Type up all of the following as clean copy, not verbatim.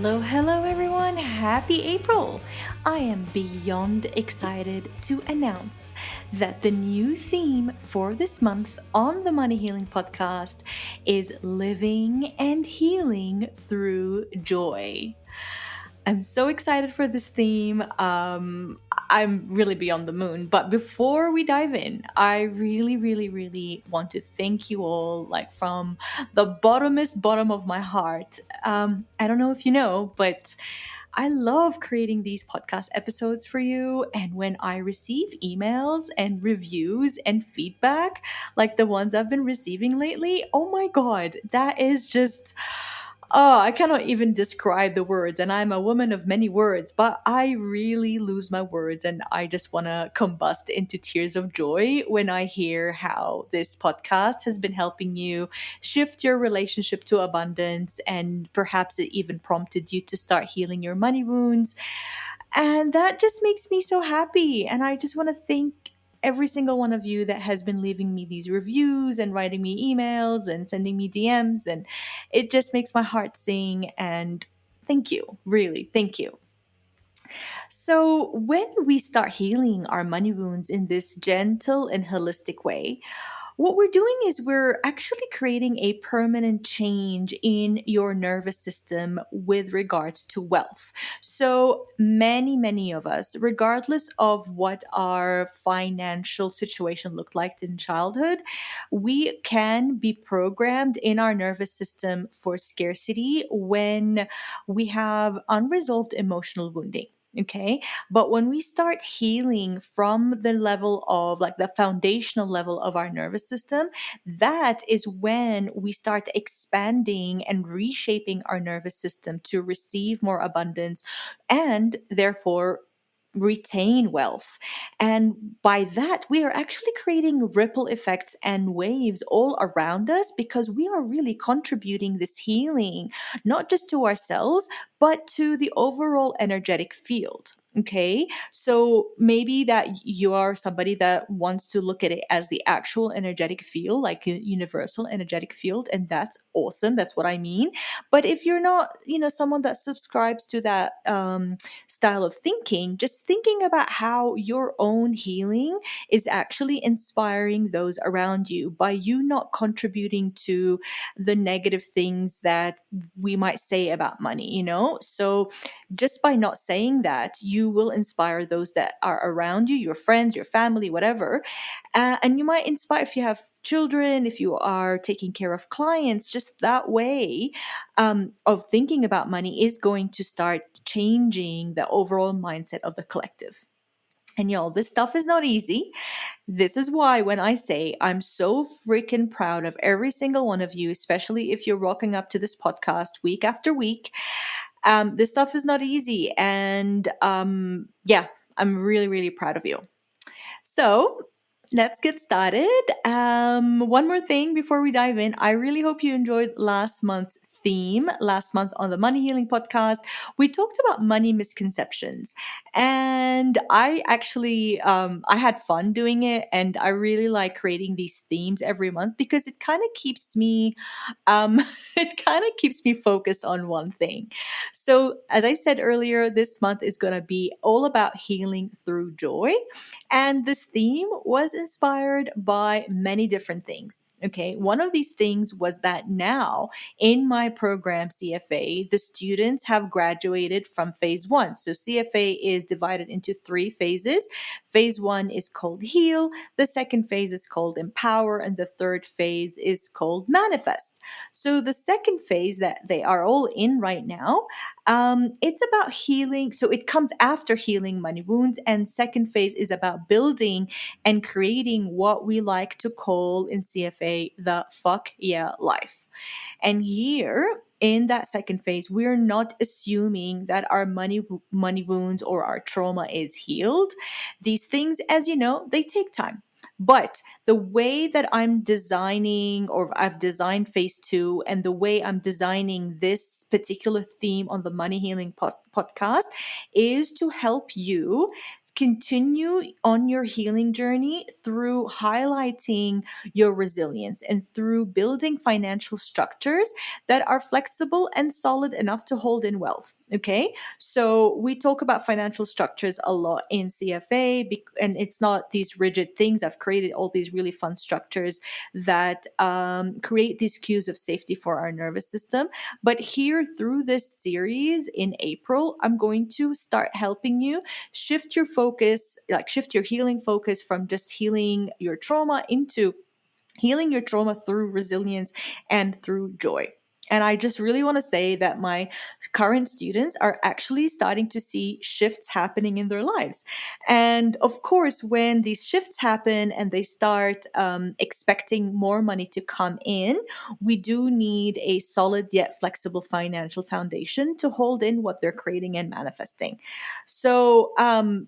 Hello, everyone. Happy April. I am beyond excited to announce that the new theme for this month on the Money Healing Podcast is living and healing through joy. I'm so excited for this theme. I'm really beyond the moon. But before we dive in, I really want to thank you all, like from the bottomest bottom of my heart. I don't know if you know, but I love creating these podcast episodes for you. And when I receive emails and reviews and feedback, like the ones I've been receiving lately, oh my God, that is just. Oh, I cannot even describe the words, and I'm a woman of many words, but I really lose my words and I just want to combust into tears of joy when I hear how this podcast has been helping you shift your relationship to abundance, and perhaps it even prompted you to start healing your money wounds. And that just makes me so happy. And I just want to thank every single one of you that has been leaving me these reviews and writing me emails and sending me DMs. And it just makes my heart sing. And thank you, really, thank you. So, when we start healing our money wounds in this gentle and holistic way, what we're doing is we're actually creating a permanent change in your nervous system with regards to wealth. So many of us, regardless of what our financial situation looked like in childhood, we can be programmed in our nervous system for scarcity when we have unresolved emotional wounding. Okay. But when we start healing from the level of like the foundational level of our nervous system, that is when we start expanding and reshaping our nervous system to receive more abundance and therefore retain wealth. And by that, we are actually creating ripple effects and waves all around us because we are really contributing this healing, not just to ourselves, but to the overall energetic field. Okay. So maybe that you are somebody that wants to look at it as the actual energetic field, like a universal energetic field. And that's awesome. That's what I mean. But if you're not, someone that subscribes to that style of thinking, just thinking about how your own healing is actually inspiring those around you by you not contributing to the negative things that we might say about money. So just by not saying that, you will inspire those that are around you, your friends, your family, whatever. And you might inspire if you have children, if you are taking care of clients, just that way of thinking about money is going to start changing the overall mindset of the collective. And y'all, this stuff is not easy. This is why when I say I'm so freaking proud of every single one of you, especially if you're rocking up to this podcast week after week, this stuff is not easy. And yeah, I'm really proud of you. So let's get started. One more thing before we dive in. I really hope you enjoyed last month's theme. Last month on the Money Healing Podcast, we talked about money misconceptions. And I actually, I had fun doing it. And I really like creating these themes every month because it kind of keeps me, it kind of keeps me focused on one thing. So as I said earlier, this month is going to be all about healing through joy. And this theme was inspired by many different things. Okay, one of these things was that now in my program CFA, the students have graduated from phase one. So CFA is divided into three phases. Phase one is called heal, the second phase is called empower, and the third phase is called manifest. So the second phase that they are all in right now, it's about healing. So it comes after healing money wounds, and second phase is about building and creating what we like to call in CFA the fuck yeah life. And here in that second phase, we're not assuming that our money wounds or our trauma is healed. These things, as you know, they take time. But the way that I'm designing, or I've designed phase two, and the way I'm designing this particular theme on the Money Healing podcast is to help you continue on your healing journey through highlighting your resilience and through building financial structures that are flexible and solid enough to hold in wealth. Okay. So we talk about financial structures a lot in CFA, and it's not these rigid things. I've created all these really fun structures that create these cues of safety for our nervous system. But here, through this series in April, I'm going to start helping you shift your focus, like shift your healing focus from just healing your trauma into healing your trauma through resilience and through joy. And I just really want to say that my current students are actually starting to see shifts happening in their lives. And of course, when these shifts happen and they start expecting more money to come in, we do need a solid yet flexible financial foundation to hold in what they're creating and manifesting. So,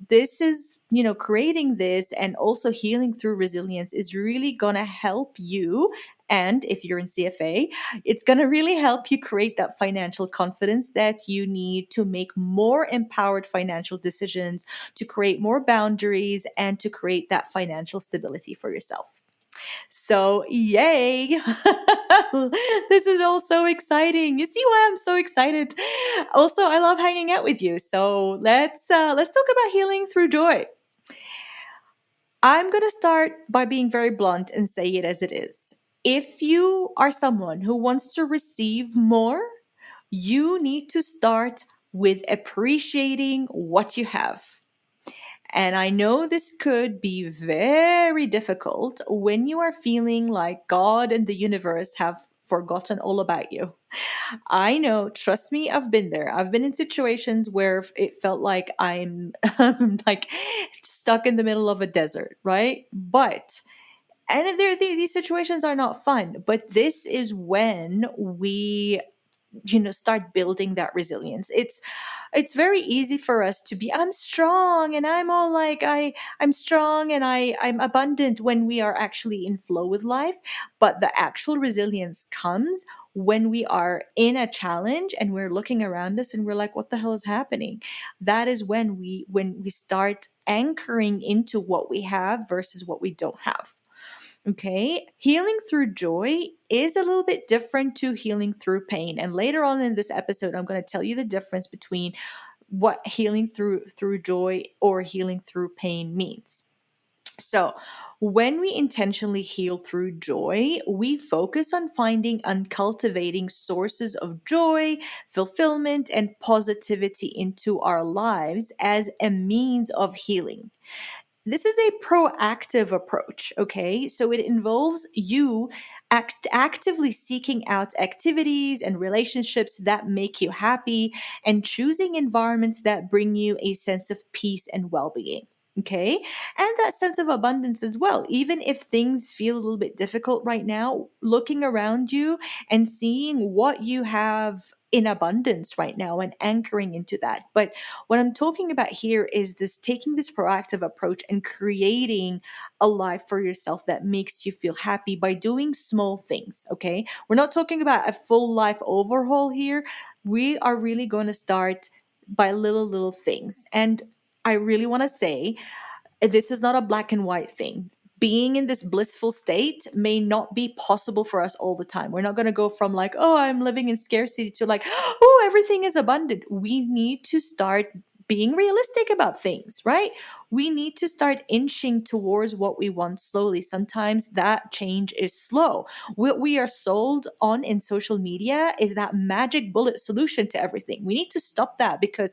this is, creating this and also healing through resilience is really going to help you. And if you're in CFA, it's going to really help you create that financial confidence that you need to make more empowered financial decisions, to create more boundaries, and to create that financial stability for yourself. So, yay! This is all so exciting. You see why I'm so excited? Also, I love hanging out with you. So, let's talk about healing through joy. I'm going to start by being very blunt and say it as it is. If you are someone who wants to receive more, you need to start with appreciating what you have. And I know this could be very difficult when you are feeling like God and the universe have forgotten all about you. I know, trust me, I've been there. I've been in situations where it felt like I'm like stuck in the middle of a desert, right? But and these situations are not fun, but this is when we start building that resilience. It's very easy for us to be, I'm strong and I'm all like I'm strong and I'm abundant when we are actually in flow with life. But the actual resilience comes when we are in a challenge and we're looking around us and we're like, what the hell is happening? That is when we start anchoring into what we have versus what we don't have. Okay, healing through joy is a little bit different to healing through pain. And later on in this episode, I'm going to tell you the difference between what healing through joy or healing through pain means. So, when we intentionally heal through joy, we focus on finding and cultivating sources of joy, fulfillment, and positivity into our lives as a means of healing. This is a proactive approach, okay? So it involves you actively seeking out activities and relationships that make you happy and choosing environments that bring you a sense of peace and well being. Okay. And that sense of abundance as well. Even if things feel a little bit difficult right now, looking around you and seeing what you have in abundance right now and anchoring into that. But what I'm talking about here is this taking this proactive approach and creating a life for yourself that makes you feel happy by doing small things. Okay. We're not talking about a full life overhaul here. We are really going to start by little things. And I really want to say this is not a black and white thing. Being in this blissful state may not be possible for us all the time. We're not going to go from like, oh, I'm living in scarcity to like, oh, everything is abundant. We need to start being realistic about things, right? We need to start inching towards what we want slowly. Sometimes that change is slow. What we are sold on in social media is that magic bullet solution to everything. We need to stop that because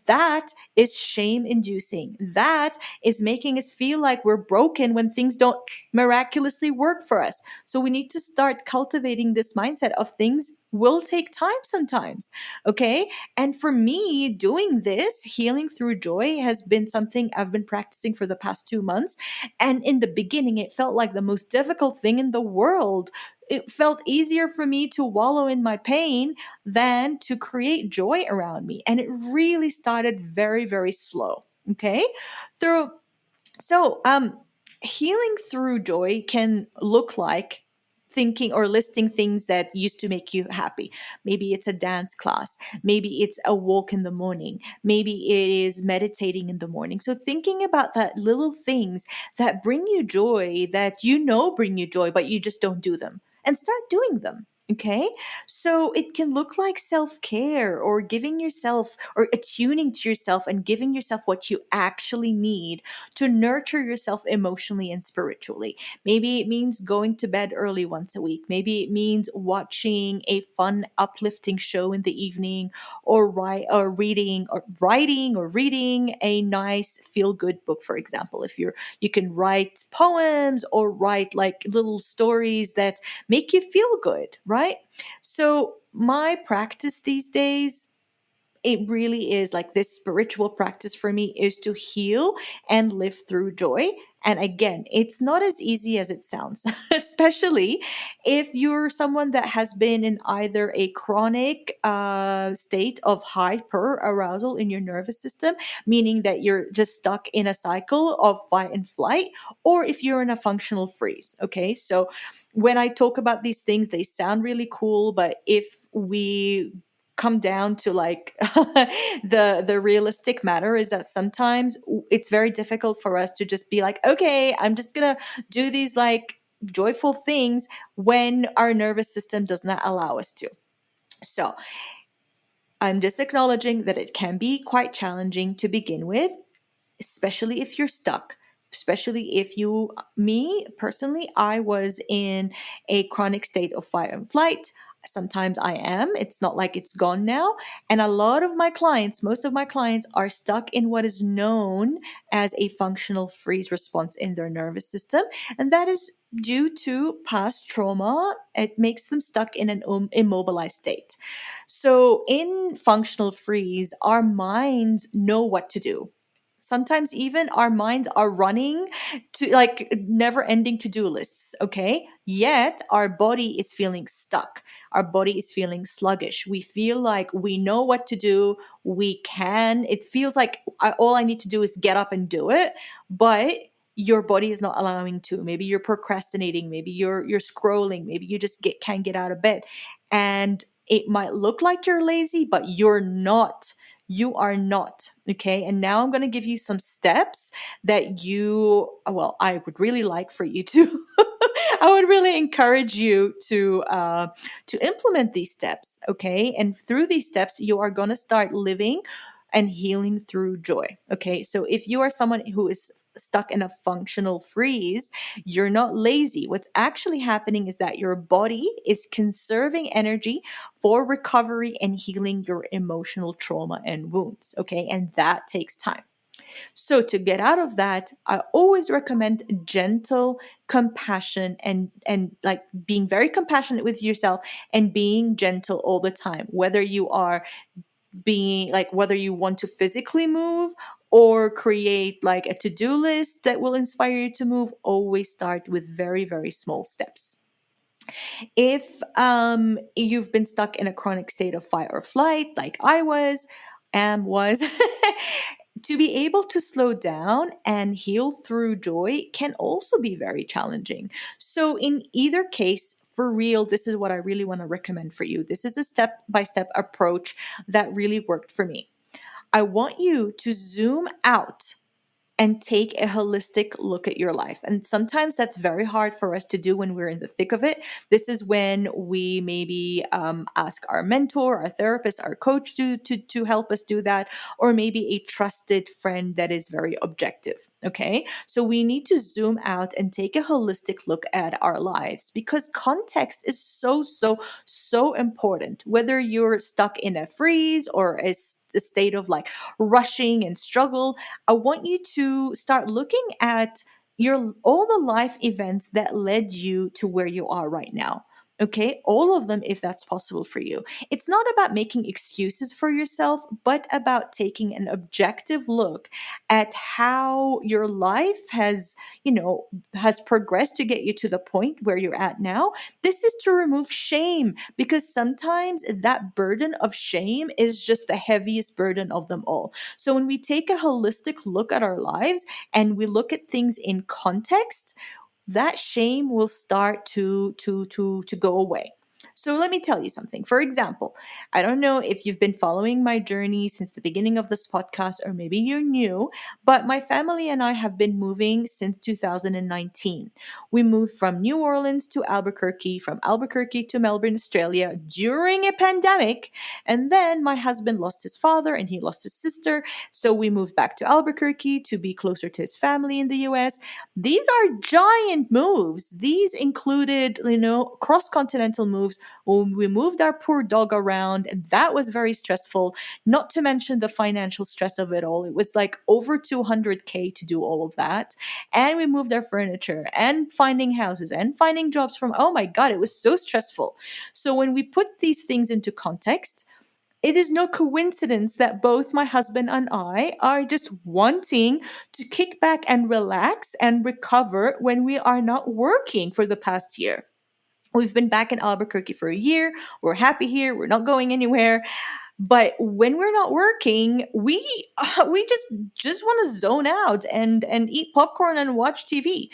that is shame inducing. That is making us feel like we're broken when things don't miraculously work for us. So we need to start cultivating this mindset of things will take time sometimes. Okay. And for me, doing this, healing through joy, has been something I've been practicing for the past 2 months. And in the beginning, it felt like the most difficult thing in the world. It felt easier for me to wallow in my pain than to create joy around me. And it really started very, very slow. Okay. Through so healing through joy can look like thinking or listing things that used to make you happy. Maybe it's a dance class, maybe it's a walk in the morning, maybe it is meditating in the morning. So thinking about that little things that bring you joy, that you know bring you joy, but you just don't do them, and start doing them. Okay. So it can look like self care, or giving yourself or attuning to yourself and giving yourself what you actually need to nurture yourself emotionally and spiritually. Maybe it means going to bed early once a week. Maybe it means watching a fun, uplifting show in the evening, or writing or reading a nice feel good book, for example. If you can write poems or write like little stories that make you feel good, right? So my practice these days, it really is like this spiritual practice for me, is to heal and live through joy. And again, it's not as easy as it sounds, especially if you're someone that has been in either a chronic state of hyper arousal in your nervous system, meaning that you're just stuck in a cycle of fight and flight, or if you're in a functional freeze. Okay. So when I talk about these things, they sound really cool, but if we come down to like the realistic matter, is that sometimes it's very difficult for us to just be like, okay, I'm just gonna do these like joyful things when our nervous system does not allow us to. So I'm just acknowledging that it can be quite challenging to begin with, especially if you're stuck, especially if you, me personally, I was in a chronic state of fight and flight. Sometimes I am, it's not like it's gone now. And a lot of my clients, most of my clients, are stuck in what is known as a functional freeze response in their nervous system. And that is due to past trauma. It makes them stuck in an immobilized state. So in functional freeze, our minds know what to do. Sometimes even our minds are running to like never ending to-do lists, okay? Yet our body is feeling stuck. Our body is feeling sluggish. We feel like we know what to do. We can. It feels like all I need to do is get up and do it, but your body is not allowing to. Maybe you're procrastinating, maybe you're scrolling, maybe you just can't get out of bed. And it might look like you're lazy, but you're not. You are not. Okay. And now I'm going to give you some steps that well, I would really like for you to, I would really encourage you to implement these steps. Okay. And through these steps, you are going to start living and healing through joy. Okay. So if you are someone who is stuck in a functional freeze, you're not lazy. What's actually happening is that your body is conserving energy for recovery and healing your emotional trauma and wounds. Okay. And that takes time. So to get out of that, I always recommend gentle compassion, and like being very compassionate with yourself and being gentle all the time, whether you are being like, whether you want to physically move or create like a to-do list that will inspire you to move. Always start with very, very small steps. If you've been stuck in a chronic state of fight or flight, like I was, to be able to slow down and heal through joy can also be very challenging. So, in either case, for real, this is what I really want to recommend for you. This is a step by step approach that really worked for me. I want you to zoom out and take a holistic look at your life. And sometimes that's very hard for us to do when we're in the thick of it. This is when we maybe ask our mentor, our therapist, our coach to help us do that, or maybe a trusted friend that is very objective. Okay. So we need to zoom out and take a holistic look at our lives, because context is so, so, so important. Whether you're stuck in a freeze or a state of like rushing and struggle, I want you to start looking at your all the life events that led you to where you are right now. Okay, all of them, if that's possible for you. It's not about making excuses for yourself, but about taking an objective look at how your life has progressed to get you to the point where you're at now. This is to remove shame, because sometimes that burden of shame is just the heaviest burden of them all. So when we take a holistic look at our lives and we look at things in context, that shame will start to go away. So let me tell you something. For example, I don't know if you've been following my journey since the beginning of this podcast, or maybe you're new, but my family and I have been moving since 2019. We moved from New Orleans to Albuquerque, from Albuquerque to Melbourne, Australia during a pandemic. And then my husband lost his father and he lost his sister. So we moved back to Albuquerque to be closer to his family in the US. These are giant moves. These included, cross continental moves. We moved our poor dog around, and that was very stressful, not to mention the financial stress of it all. It was like over 200K to do all of that. And we moved our furniture and finding houses and finding jobs from, oh my God, it was so stressful. So when we put these things into context, it is no coincidence that both my husband and I are just wanting to kick back and relax and recover when we are not working for the past year. We've been back in Albuquerque for a year. We're happy here. We're not going anywhere. But when we're not working, we just want to zone out and eat popcorn and watch TV.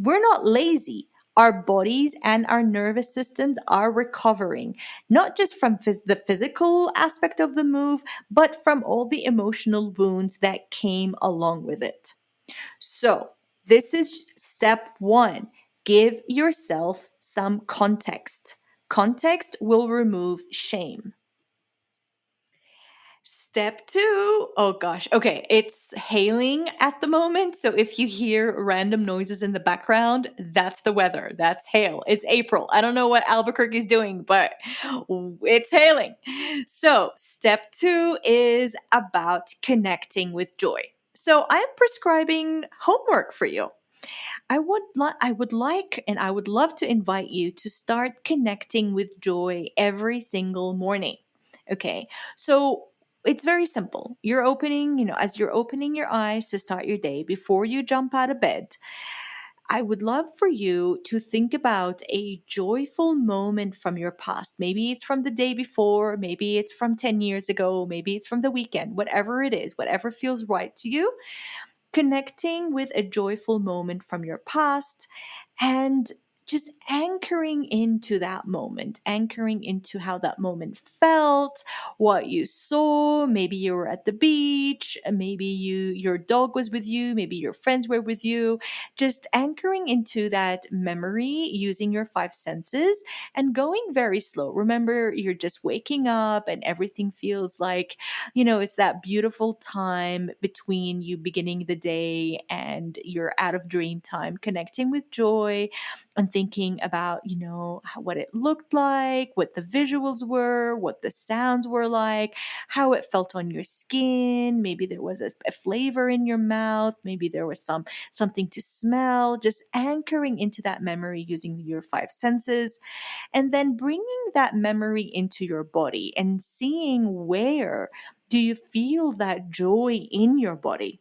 We're not lazy. Our bodies and our nervous systems are recovering, not just from the physical aspect of the move, but from all the emotional wounds that came along with it. So, this is step one. Give yourself some context. Context will remove shame. Step two, oh gosh, okay, it's hailing at the moment. So if you hear random noises in the background, that's the weather. That's hail. It's April. I don't know what Albuquerque is doing, but it's hailing. So step two is about connecting with joy. So I'm prescribing homework for you. I would like and I would love to invite you to start connecting with joy every single morning. Okay. So it's very simple. You're opening, as you're opening your eyes to start your day before you jump out of bed, I would love for you to think about a joyful moment from your past. Maybe it's from the day before, maybe it's from 10 years ago, maybe it's from the weekend, whatever it is, whatever feels right to you, connecting with a joyful moment from your past and just anchoring into that moment, anchoring into how that moment felt, what you saw. Maybe you were at the beach, maybe your dog was with you, maybe your friends were with you. Just anchoring into that memory using your five senses and going very slow. Remember, you're just waking up and everything feels like, it's that beautiful time between you beginning the day and you're out of dream time, connecting with joy and thinking about, what it looked like, what the visuals were, what the sounds were like, how it felt on your skin. Maybe there was a flavor in your mouth. Maybe there was something to smell, just anchoring into that memory using your five senses and then bringing that memory into your body and seeing where do you feel that joy in your body.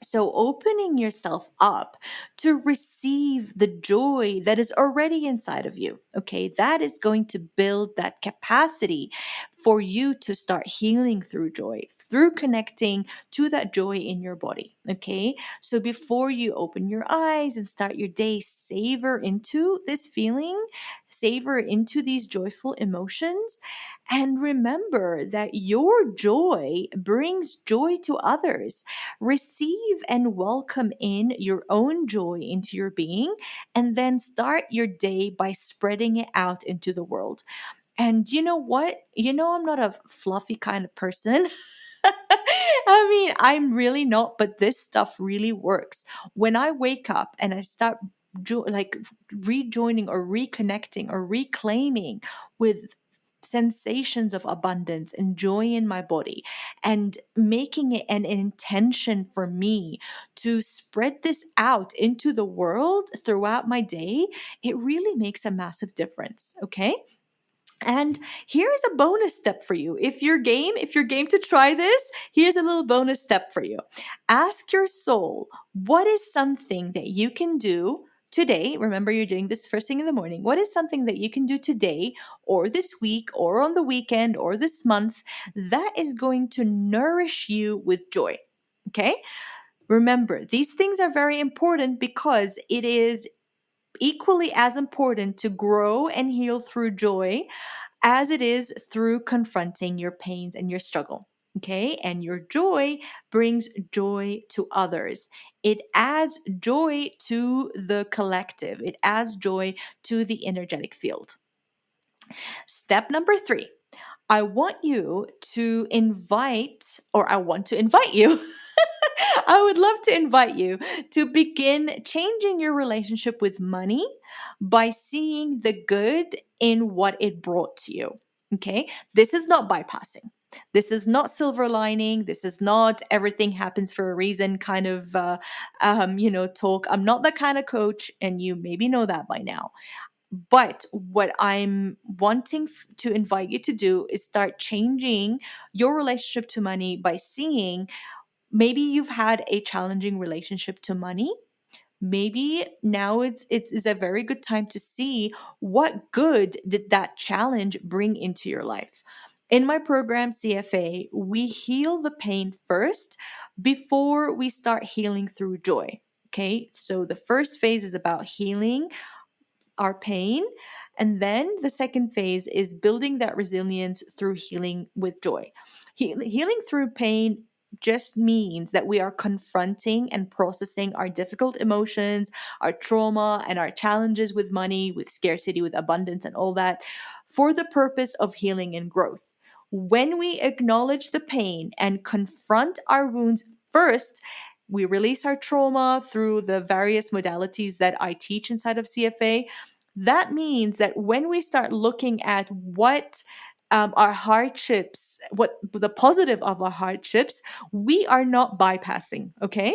So, opening yourself up to receive the joy that is already inside of you, okay, that is going to build that capacity for you to start healing through joy, through connecting to that joy in your body, okay? So, before you open your eyes and start your day, savor into this feeling, savor into these joyful emotions, and remember that your joy brings joy to others. Receive and welcome in your own joy into your being, and then start your day by spreading it out into the world. And you know what? I'm not a fluffy kind of person. I mean, I'm really not, but this stuff really works. When I wake up and I start like rejoining or reconnecting or reclaiming with sensations of abundance and joy in my body and making it an intention for me to spread this out into the world throughout my day, it really makes a massive difference. Okay. And here's a bonus step for you. If you're game to try this, here's a little bonus step for you. Ask your soul, what is something that you can do today? Remember, you're doing this first thing in the morning. What is something that you can do today or this week or on the weekend or this month that is going to nourish you with joy? Okay? Remember, these things are very important because it is equally as important to grow and heal through joy as it is through confronting your pains and your struggle. Okay, and your joy brings joy to others. It adds joy to the collective, it adds joy to the energetic field. Step number three, I want you to invite, or I want to invite you. I would love to invite you to begin changing your relationship with money by seeing the good in what it brought to you. Okay. This is not bypassing. This is not silver lining. This is not everything happens for a reason kind of, talk. I'm not that kind of coach, and you maybe know that by now. But what I'm wanting to invite you to do is start changing your relationship to money by seeing maybe you've had a challenging relationship to money. Maybe now it's a very good time to see what good did that challenge bring into your life. In my program CFA, we heal the pain first before we start healing through joy. Okay, so the first phase is about healing our pain. And then the second phase is building that resilience through healing with joy. Healing through pain just means that we are confronting and processing our difficult emotions, our trauma, and our challenges with money, with scarcity, with abundance, and all that for the purpose of healing and growth. When we acknowledge the pain and confront our wounds first, we release our trauma through the various modalities that I teach inside of CFA. That means that when we start looking at what our hardships, what the positive of our hardships, we are not bypassing, okay?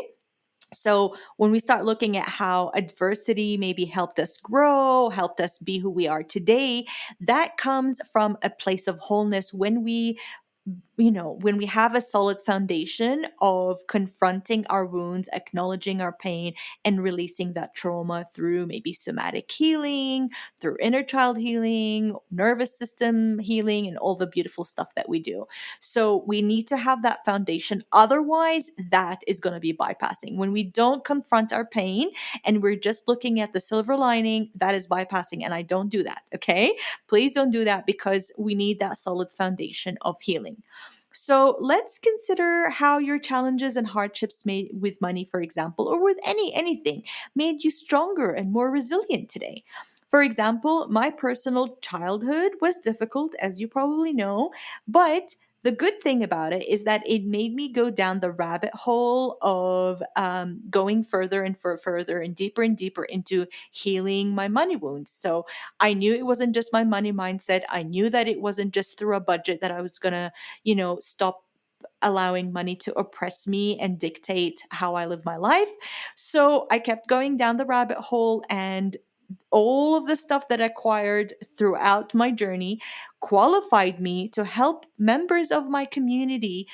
So when we start looking at how adversity maybe helped us grow, helped us be who we are today, that comes from a place of wholeness when we have a solid foundation of confronting our wounds, acknowledging our pain, and releasing that trauma through maybe somatic healing, through inner child healing, nervous system healing, and all the beautiful stuff that we do. So we need to have that foundation. Otherwise, that is going to be bypassing. When we don't confront our pain and we're just looking at the silver lining, that is bypassing. And I don't do that. Okay. Please don't do that because we need that solid foundation of healing. So let's consider how your challenges and hardships made with money, for example, or with anything, made you stronger and more resilient today. For example, my personal childhood was difficult, as you probably know, but the good thing about it is that it made me go down the rabbit hole of going further and further and deeper into healing my money wounds. So I knew it wasn't just my money mindset. I knew that it wasn't just through a budget that I was going to stop allowing money to oppress me and dictate how I live my life. So I kept going down the rabbit hole, and all of the stuff that I acquired throughout my journey qualified me to help members of my community,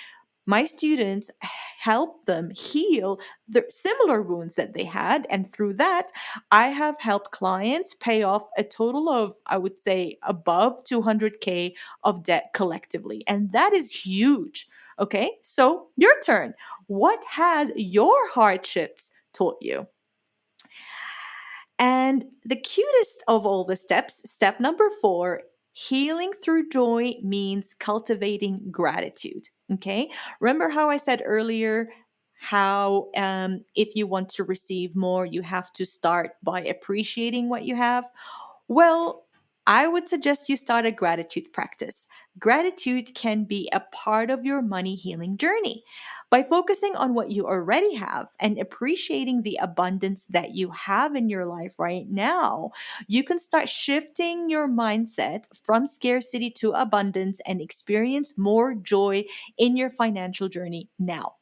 my students, help them heal the similar wounds that they had. And through that, I have helped clients pay off a total of, I would say, above 200K of debt collectively. And that is huge. Okay, so your turn. What has your hardships taught you? And the cutest of all the steps, step number four, healing through joy means cultivating gratitude. Okay. Remember how I said earlier how if you want to receive more, you have to start by appreciating what you have? Well, I would suggest you start a gratitude practice. Gratitude can be a part of your money healing journey. By focusing on what you already have and appreciating the abundance that you have in your life right now, you can start shifting your mindset from scarcity to abundance and experience more joy in your financial journey now.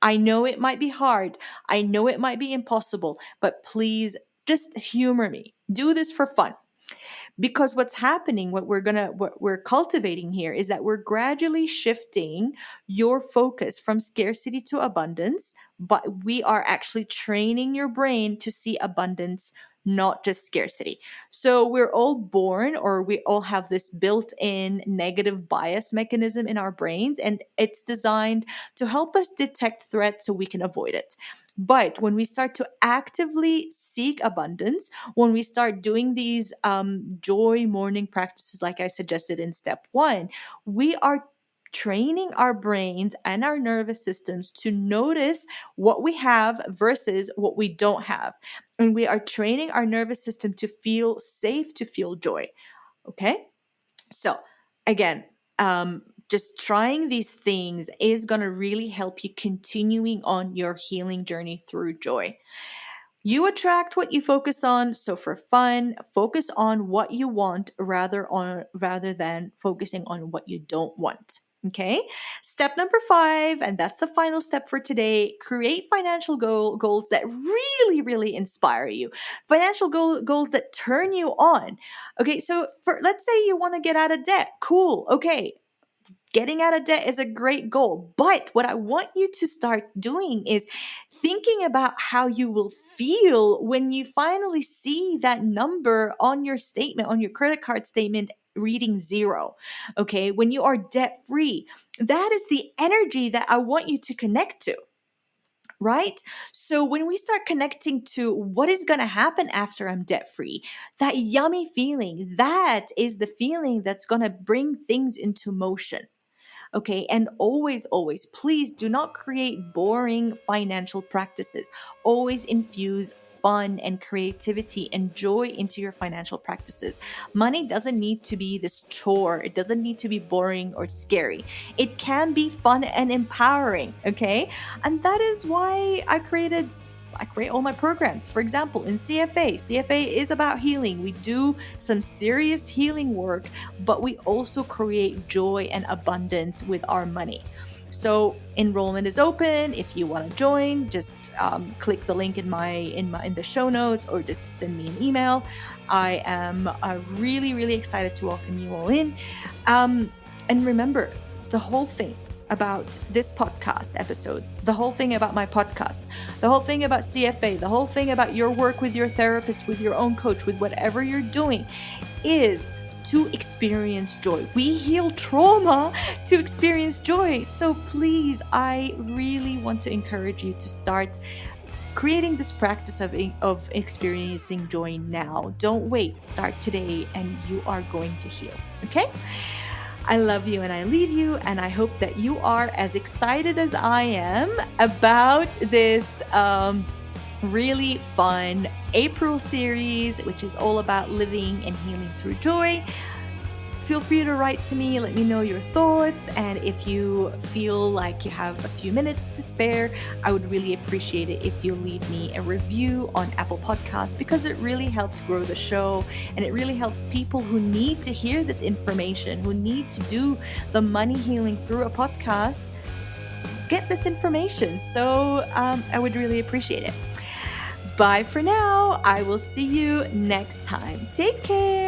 I know it might be hard. I know it might be impossible, but please just humor me. Do this for fun. Because what's happening, what we're cultivating here is that we're gradually shifting your focus from scarcity to abundance, but we are actually training your brain to see abundance, not just scarcity. So we're all born, or we all have this built-in negative bias mechanism in our brains, and it's designed to help us detect threats so we can avoid it. But when we start to actively seek abundance, when we start doing these joy morning practices, like I suggested in step one, we are training our brains and our nervous systems to notice what we have versus what we don't have. And we are training our nervous system to feel safe, to feel joy. Okay. So, again, just trying these things is going to really help you continuing on your healing journey through joy. You attract what you focus on. So for fun, focus on what you want rather than focusing on what you don't want. Okay. Step number 5, and that's the final step for today. Create financial goals that really, really inspire you. Financial goals that turn you on. Okay. So let's say you want to get out of debt. Cool. Okay. Getting out of debt is a great goal. But what I want you to start doing is thinking about how you will feel when you finally see that number on your statement, on your credit card statement, reading 0. Okay. When you are debt free, that is the energy that I want you to connect to. Right? So when we start connecting to what is going to happen after I'm debt free, that yummy feeling, that is the feeling that's going to bring things into motion. Okay. And always, please do not create boring financial practices. Always infuse fun and creativity and joy into your financial practices. Money doesn't need to be this chore. It doesn't need to be boring or scary. It can be fun and empowering. Okay. And that is why I create all my programs. For example, in CFA is about healing. We do some serious healing work, but we also create joy and abundance with our money. So enrollment is open. If you want to join, just click the link in the show notes, or just send me an email. I am really excited to welcome you all in. And remember, the whole thing about this podcast episode, the whole thing about my podcast, the whole thing about CFA, the whole thing about your work with your therapist, with your own coach, with whatever you're doing, is to experience joy. We heal trauma to experience joy. So please, I really want to encourage you to start creating this practice of experiencing joy now. Don't wait. Start today and you are going to heal. Okay? I love you and I leave you, and I hope that you are as excited as I am about this really fun April series, which is all about living and healing through joy. Feel free to write to me, let me know your thoughts, and if you feel like you have a few minutes to spare, I would really appreciate it if you leave me a review on Apple Podcasts, because it really helps grow the show, and it really helps people who need to hear this information, who need to do the money healing through a podcast, get this information. So I would really appreciate it. Bye for now. I will see you next time. Take care.